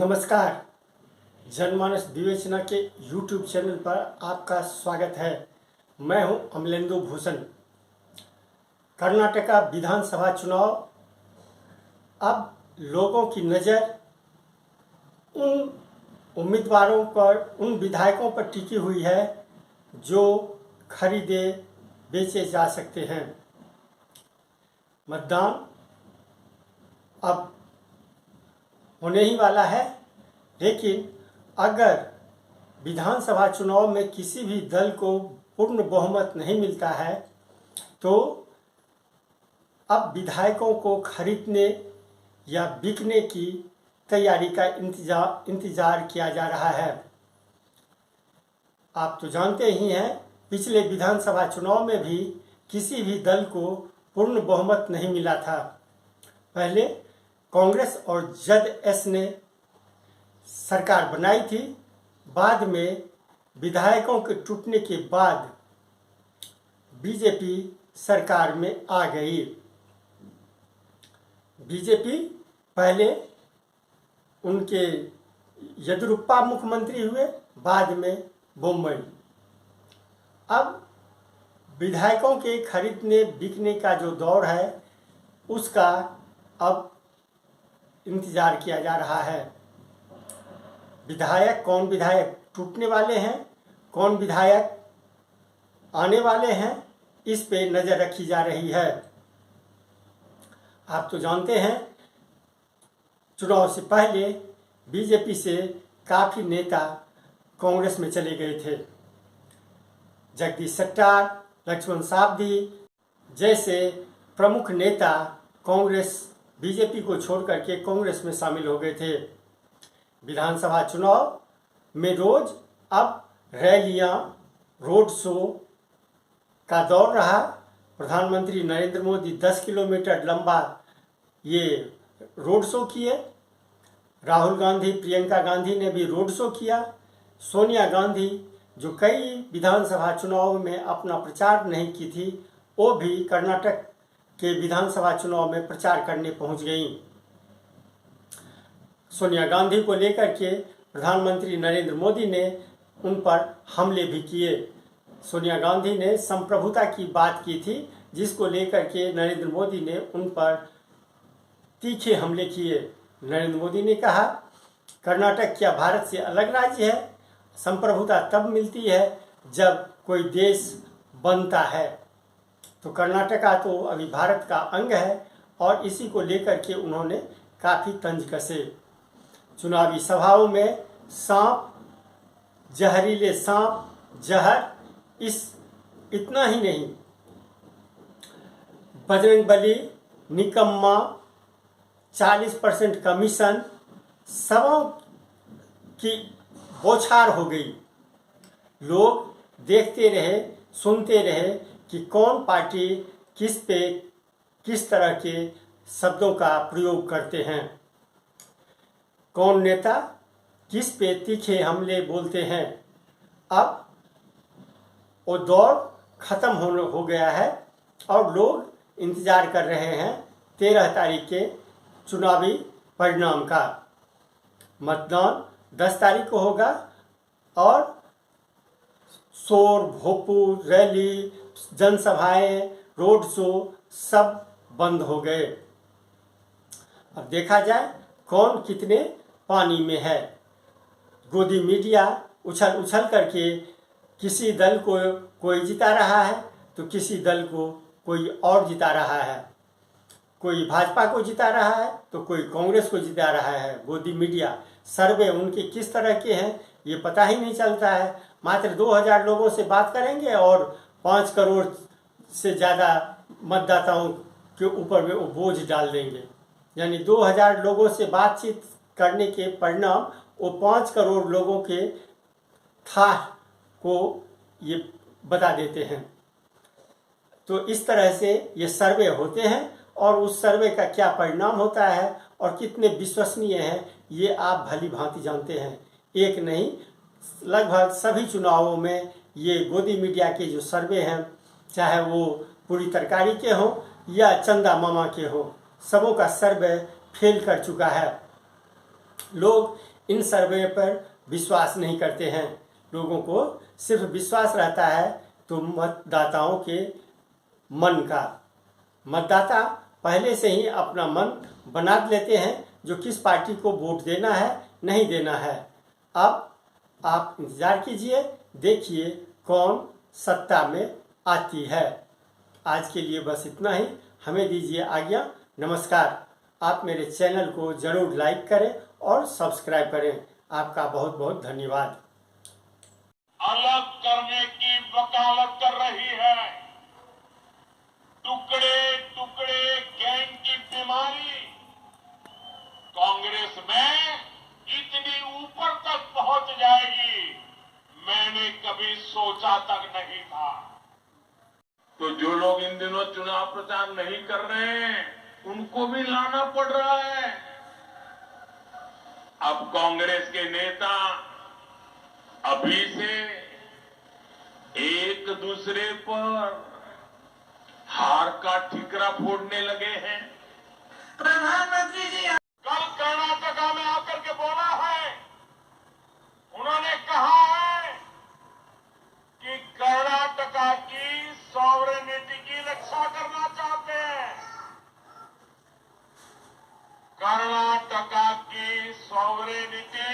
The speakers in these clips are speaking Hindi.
नमस्कार। जनमानस विवेचना के YouTube चैनल पर आपका स्वागत है। मैं हूं अमलेंदु भूषण। कर्नाटका विधानसभा चुनाव, अब लोगों की नज़र उन उम्मीदवारों पर, उन विधायकों पर टिकी हुई है जो खरीदे बेचे जा सकते हैं। मतदान अब होने ही वाला है, लेकिन अगर विधानसभा चुनाव में किसी भी दल को पूर्ण बहुमत नहीं मिलता है तो अब विधायकों को खरीदने या बिकने की तैयारी का इंतजार किया जा रहा है। आप तो जानते ही हैं, पिछले विधानसभा चुनाव में भी किसी भी दल को पूर्ण बहुमत नहीं मिला था। पहले कांग्रेस और जेडएस ने सरकार बनाई थी, बाद में विधायकों के टूटने के बाद बीजेपी सरकार में आ गई। बीजेपी पहले उनके येदियुरप्पा मुख्यमंत्री हुए, बाद में बोम्मई। अब विधायकों के खरीदने बिकने का जो दौर है उसका अब इंतजार किया जा रहा है। कौन विधायक टूटने वाले हैं, कौन विधायक आने वाले हैं, इस पे नज़र रखी जा रही है। आप तो जानते हैं, चुनाव से पहले बीजेपी से काफ़ी नेता कांग्रेस में चले गए थे। जगदीश शेट्टर, लक्ष्मण सावदी जैसे प्रमुख नेता कांग्रेस बीजेपी को छोड़ करके कांग्रेस में शामिल हो गए थे। विधानसभा चुनाव में रोज अब रैलियां, रोड शो का दौर रहा। प्रधानमंत्री नरेंद्र मोदी 10 किलोमीटर लंबा ये रोड शो किए। राहुल गांधी, प्रियंका गांधी ने भी रोड शो किया। सोनिया गांधी, जो कई विधानसभा चुनाव में अपना प्रचार नहीं की थी, वो भी कर्नाटक के विधानसभा चुनाव में प्रचार करने पहुंच गईं। सोनिया गांधी को लेकर के प्रधानमंत्री नरेंद्र मोदी ने उन पर हमले भी किए। सोनिया गांधी ने संप्रभुता की बात की थी, जिसको लेकर के नरेंद्र मोदी ने उन पर तीखे हमले किए। नरेंद्र मोदी ने कहा, कर्नाटक क्या भारत से अलग राज्य है? संप्रभुता तब मिलती है जब कोई देश बनता है। तो कर्नाटका तो अभी भारत का अंग है और इसी को लेकर के उन्होंने काफ़ी तंज कसे। चुनावी सभाओं में सांप, जहरीले सांप, जहर, इतना ही नहीं, बजरंगबली, निकम्मा, 40% कमीशन, सबों की बौछार हो गई। लोग देखते रहे, सुनते रहे कि कौन पार्टी किस पे किस तरह के शब्दों का प्रयोग करते हैं, कौन नेता किस पे तीखे हमले बोलते हैं। अब वो दौर खत्म हो गया है और लोग इंतजार कर रहे हैं 13 तारीख के चुनावी परिणाम का। मतदान 10 तारीख को होगा और शोर, भोपू, रैली, जनसभाएं, रोड शो सब बंद हो गए। अब देखा जाए कौन कितने पानी में है। गोदी मीडिया उछल उछल करके किसी दल को कोई जिता रहा है तो किसी दल को कोई और जिता रहा है। कोई भाजपा को जिता रहा है तो कोई कांग्रेस को जिता रहा है। गोदी मीडिया सर्वे उनके किस तरह के हैं ये पता ही नहीं चलता है। मात्र 2000 लोगों से बात करेंगे और 5 करोड़ से ज़्यादा मतदाताओं के ऊपर वो बोझ डाल देंगे। यानी 2000 लोगों से बातचीत करने के परिणाम वो 5 करोड़ लोगों के था को ये बता देते हैं। तो इस तरह से ये सर्वे होते हैं और उस सर्वे का क्या परिणाम होता है और कितने विश्वसनीय हैं ये आप भली भांति जानते हैं। एक नहीं, लगभग सभी चुनावों में ये गोदी मीडिया के जो सर्वे हैं, चाहे वो पूरी तरकारी के हों या चंदा मामा के हों, सबों का सर्वे फेल कर चुका है। लोग इन सर्वे पर विश्वास नहीं करते हैं। लोगों को सिर्फ विश्वास रहता है तो मतदाताओं के मन का। मतदाता पहले से ही अपना मन बना लेते हैं जो किस पार्टी को वोट देना है, नहीं देना है। अब आप इंतज़ार कीजिए, देखिए कौन सत्ता में आती है। आज के लिए बस इतना ही। हमें दीजिए आज्ञा। नमस्कार। आप मेरे चैनल को ज़रूर लाइक करें और सब्सक्राइब करें। आपका बहुत बहुत धन्यवाद। अलग करने की वकालत कर रही है। टुकड़े टुकड़े गैंग की बीमारी कांग्रेस में इतनी ऊपर तक पहुंच जाएगी, मैंने कभी सोचा तक नहीं था। तो जो लोग इन दिनों चुनाव प्रचार नहीं कर रहे हैं, उनको भी लाना पड़ रहा है। अब कांग्रेस के नेता अभी से एक दूसरे पर हार का ठिकरा फोड़ने लगे हैं। प्रधानमंत्री जी कल कर्नाटका में आकर के बोला है, उन्होंने कहा है कि कर्नाटका की सॉवरेनिटी की रक्षा करना चाहते हैं। कर्नाटका की सॉवरेनिटी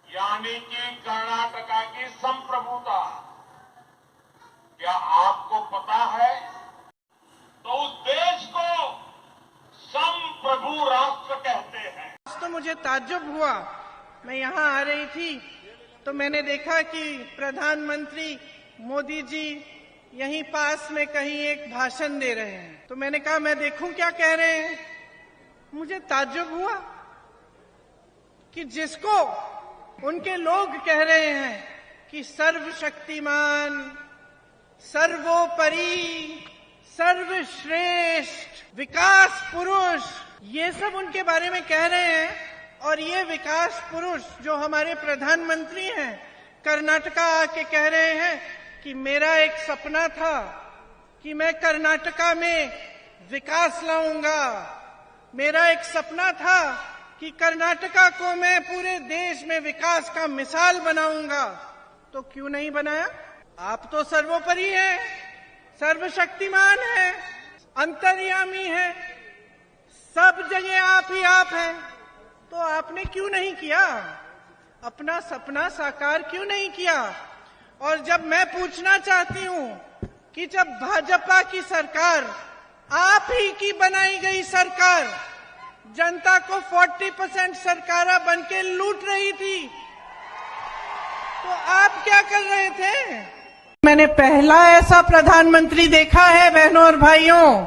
यानी कि कर्नाटका की संप्रभुता, क्या आपको पता है? तो उस देश को संप्रभु राष्ट्र कहते हैं। तो मुझे ताज्जुब हुआ, मैं यहाँ आ रही थी तो मैंने देखा कि प्रधानमंत्री मोदी जी यहीं पास में कहीं एक भाषण दे रहे हैं। तो मैंने कहा मैं देखूं क्या कह रहे हैं। मुझे ताज्जुब हुआ कि जिसको उनके लोग कह रहे हैं कि सर्वशक्तिमान, सर्वोपरि, सर्वश्रेष्ठ, विकास पुरुष, ये सब उनके बारे में कह रहे हैं। और ये विकास पुरुष जो हमारे प्रधानमंत्री हैं, कर्नाटका आके कह रहे हैं कि मेरा एक सपना था कि मैं कर्नाटका में विकास लाऊंगा, मेरा एक सपना था कि कर्नाटका को मैं पूरे देश में विकास का मिसाल बनाऊंगा। तो क्यों नहीं बनाया? आप तो सर्वोपरि हैं, सर्वशक्तिमान हैं, अंतर्यामी हैं, सब जगह आप ही आप हैं। तो आपने क्यों नहीं किया? अपना सपना साकार क्यों नहीं किया? और जब मैं पूछना चाहती हूं कि जब भाजपा की सरकार, आप ही की बनाई गई सरकार, जनता को 40% सरकारा बनके लूट रही थी, तो आप क्या कर रहे थे? मैंने पहला ऐसा प्रधानमंत्री देखा है बहनों और भाइयों,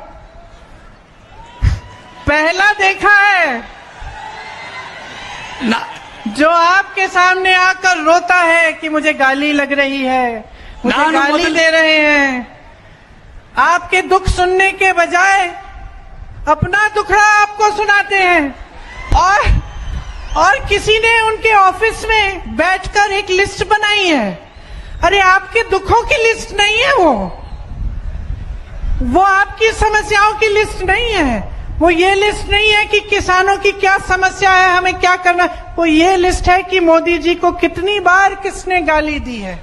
पहला देखा है जो आपके सामने आकर रोता है कि मुझे गाली लग रही है, मुझे गाली दे रहे हैं। आपके दुख सुनने के बजाय अपना दुखड़ा आपको सुनाते हैं। और किसी ने उनके ऑफिस में बैठकर एक लिस्ट बनाई है। अरे आपके दुखों की लिस्ट नहीं है वो आपकी समस्याओं की लिस्ट नहीं है। वो ये लिस्ट नहीं है कि किसानों की क्या समस्या है, हमें क्या करना। वो ये लिस्ट है कि मोदी जी को कितनी बार किसने गाली दी है।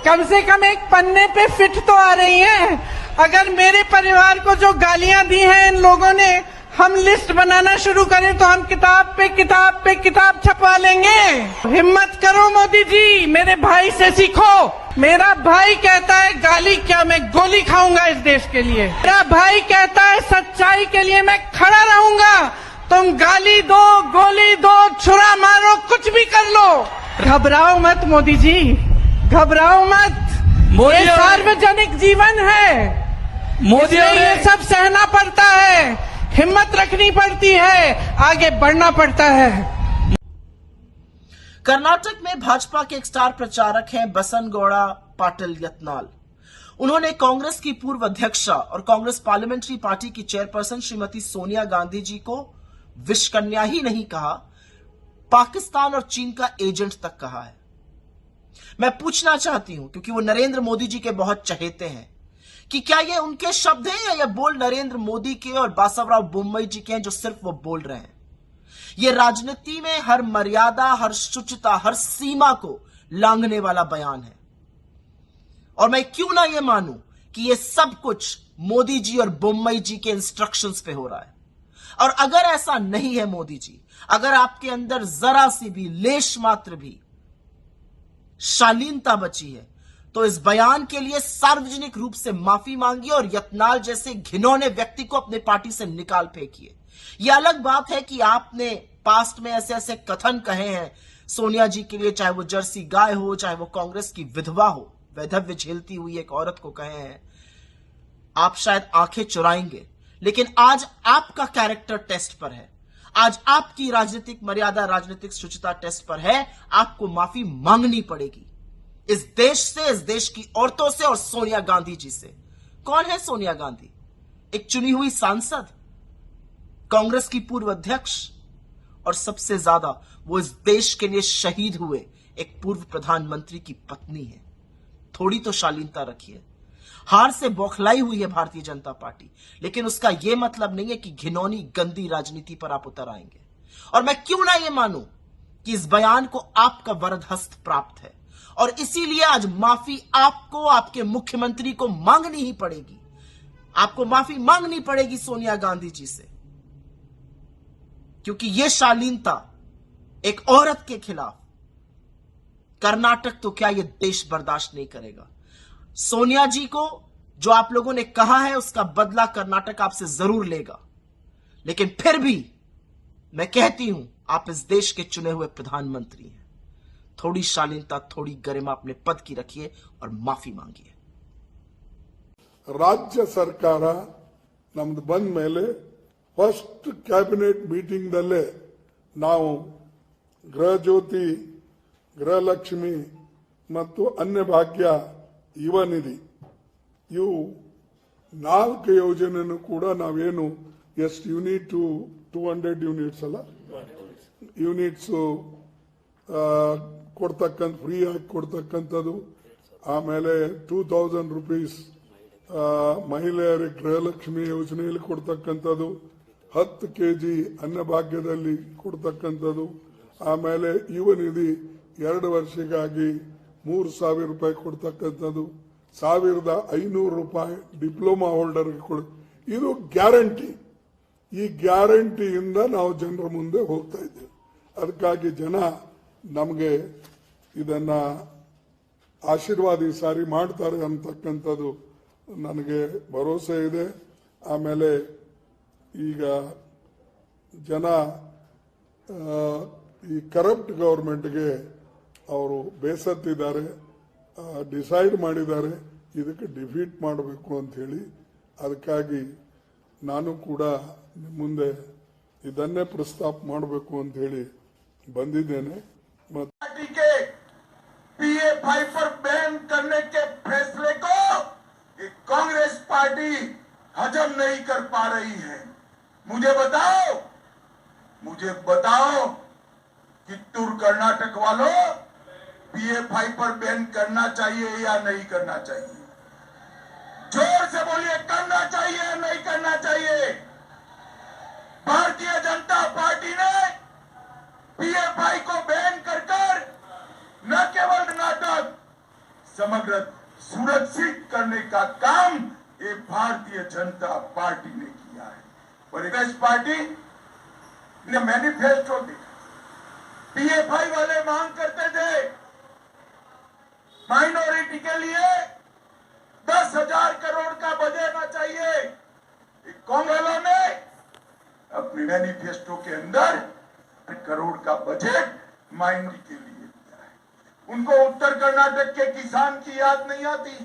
कम से कम एक पन्ने पे फिट तो आ रही है। अगर मेरे परिवार को जो गालियां दी हैं इन लोगों ने, हम लिस्ट बनाना शुरू करें तो हम किताब पे किताब पे किताब छपवा लेंगे। हिम्मत करो मोदी जी, मेरे भाई से सीखो। मेरा भाई कहता है गाली क्या, मैं गोली खाऊंगा इस देश के लिए। मेरा भाई कहता है सच्चाई के लिए मैं खड़ा रहूंगा। तुम गाली दो, गोली दो, छुरा मारो, कुछ भी कर लो, घबराओ मत मोदी जी, घबराओ मत। ये सार्वजनिक जीवन है, मोदी ये सब सहना पड़ता है, हिम्मत रखनी पड़ती है, आगे बढ़ना पड़ता है। कर्नाटक में भाजपा के एक स्टार प्रचारक हैं बसनगौड़ा पाटिल यत्नाल। उन्होंने कांग्रेस की पूर्व अध्यक्षा और कांग्रेस पार्लियामेंट्री पार्टी की चेयरपर्सन श्रीमती सोनिया गांधी जी को विश्वकन्या ही नहीं कहा, पाकिस्तान और चीन का एजेंट तक कहा है। मैं पूछना चाहती हूं, क्योंकि वो नरेंद्र मोदी जी के बहुत चहेते हैं, कि क्या ये उनके शब्द हैं या ये बोल नरेंद्र मोदी के और बासवराव बोम्मई जी के हैं जो सिर्फ वो बोल रहे हैं। यह राजनीति में हर मर्यादा, हर शुचिता, हर सीमा को लांघने वाला बयान है। और मैं क्यों ना यह मानूं कि यह सब कुछ मोदी जी और बोम्मई जी के इंस्ट्रक्शंस पे हो रहा है। और अगर ऐसा नहीं है मोदी जी, अगर आपके अंदर जरा सी भी, लेश मात्र भी शालीनता बची है, तो इस बयान के लिए सार्वजनिक रूप से माफी मांगिए और यत्नाल जैसे घिनौने व्यक्ति को अपने पार्टी से निकाल फेंकिए। यह अलग बात है कि आपने पास्ट में ऐसे ऐसे कथन कहे हैं सोनिया जी के लिए, चाहे वो जर्सी गाय हो, चाहे वो कांग्रेस की विधवा हो, वैधव्य झेलती हुई एक औरत को कहे हैं। आप शायद आंखें चुराएंगे, लेकिन आज आपका कैरेक्टर टेस्ट पर है। आज आपकी राजनीतिक मर्यादा, राजनीतिक शुचिता टेस्ट पर है। आपको माफी मांगनी पड़ेगी इस देश से, इस देश की औरतों से और सोनिया गांधी जी से। कौन है सोनिया गांधी? एक चुनी हुई सांसद, कांग्रेस की पूर्व अध्यक्ष, और सबसे ज्यादा वो इस देश के लिए शहीद हुए एक पूर्व प्रधानमंत्री की पत्नी है। थोड़ी तो शालीनता रखिए। हार से बौखलाई हुई है भारतीय जनता पार्टी, लेकिन उसका यह मतलब नहीं है कि घिनौनी गंदी राजनीति पर आप उतर आएंगे। और मैं क्यों ना यह मानूं कि इस बयान को आपका वरद हस्त प्राप्त है, और इसीलिए आज माफी आपको, आपके मुख्यमंत्री को मांगनी ही पड़ेगी। आपको माफी मांगनी पड़ेगी सोनिया गांधी जी से, क्योंकि यह शालीनता एक औरत के खिलाफ, कर्नाटक तो क्या यह देश बर्दाश्त नहीं करेगा। सोनिया जी को जो आप लोगों ने कहा है उसका बदला कर्नाटक आपसे जरूर लेगा, लेकिन फिर भी मैं कहती हूं, आप इस देश के चुने हुए प्रधानमंत्री हैं। थोड़ी शालीनता, थोड़ी गरिमा अपने पद की रखिए और माफी मांगिए। राज्य सरकार नम्ದು ಬಂದ ಮೇಲೆ ಫಸ್ಟ್ ಕ್ಯಾಬಿನೆಟ್ ಮೀಟಿಂಗ್ ದಲ್ಲೇ ನಾವು ಗೃಹ ಜ್ಯೋತಿ, ಗೃಹಲಕ್ಷ್ಮಿ ಮತ್ತು ಅನ್ನಭಾಗ್ಯ, ಯುವ ನಿಧಿ ಇವು 4 ಯೋಜನೆಯನ್ನು ಕೂಡ ನಾವೇನು ಎಷ್ಟು ಯೂನಿಟ್ 200 ಯೂನಿಟ್ಸ್ ಅಲ್ಲ ಯೂನಿಟ್ಸ್ ಕೊಡ್ತಕ್ಕಂಥ ಫ್ರೀ ಆಗಿ ಕೊಡ್ತಕ್ಕಂಥದ್ದು, ಆಮೇಲೆ 2000 ರೂಪೀಸ್ ಮಹಿಳೆಯರಿಗೆ ಗೃಹಲಕ್ಷ್ಮಿ ಯೋಜನೆಯಲ್ಲಿ ಕೊಡ್ತಕ್ಕಂಥದ್ದು, 10 kg ಅನ್ನಭಾಗ್ಯದಲ್ಲಿ ಕೊಡ್ತಕ್ಕಂಥದ್ದು, ಆಮೇಲೆ ಯುವ ನಿಧಿ 2 ವರ್ಷಕ್ಕಾಗಿ 3000 ರೂಪಾಯಿ ಕೊಡ್ತಕ್ಕಂಥದ್ದು, 1500 ರೂಪಾಯಿ ಡಿಪ್ಲೊಮಾ ಹೋಲ್ಡರ್ಗೆ ಕೊಡ. ಇದು ಗ್ಯಾರಂಟಿ. ಈ ಗ್ಯಾರಂಟಿಯಿಂದ ನಾವು ಜನರ ಮುಂದೆ ಹೋಗ್ತಾ ಇದ್ದೇವೆ. ಅದಕ್ಕಾಗಿ ಜನ ನಮಗೆ ಇದನ್ನ ಆಶೀರ್ವಾದ ಈ ಸಾರಿ ಮಾಡ್ತಾರೆ ಅಂತಕ್ಕಂಥದ್ದು ನನಗೆ ಭರವಸೆ ಇದೆ. ಆಮೇಲೆ ಈಗ ಜನ ಈ ಕರಪ್ಟ್ ಗವರ್ಮೆಂಟ್ಗೆ ಅವರು ಬೇಸತ್ತಿದ್ದಾರೆ, ಡಿಸೈಡ್ ಮಾಡಿದ್ದಾರೆ ಇದಕ್ಕೆ ಡಿಫೀಟ್ ಮಾಡಬೇಕು ಅಂತ ಹೇಳಿ. ಅದಕ್ಕಾಗಿ ನಾನು ಕೂಡ ಮುಂದೆ ಇದನ್ನೇ ಪ್ರಸ್ತಾಪ ಮಾಡಬೇಕು ಅಂತ ಹೇಳಿ ಬಂದಿದ್ದೇನೆ. पार्टी के PA5 पर बैन करने के फैसले को ये कांग्रेस पार्टी हजम नहीं कर पा रही है। मुझे बताओ कित्तूर कर्नाटक वालों, PA5 पर बैन करना चाहिए या नहीं करना चाहिए? जोर से बोलिए, करना चाहिए या नहीं करना चाहिए? भारतीय जनता पार्टी ने PA5 को बैन कर न केवल कर्नाटक, समग्र सुरक्षित करने का काम ये भारतीय जनता पार्टी ने किया है। और कांग्रेस पार्टी ने मैनिफेस्टो देखा, PA5 वाले मांग करते थे माइनॉरिटी के लिए 10,000 करोड़ का बजट आना चाहिए। कांग्रेस वालों ने अपने मैनिफेस्टो के अंदर करोड़ का बजट माइनॉरिटी के लिए दिया है। उनको उत्तर कर्नाटक के किसान की याद नहीं आती।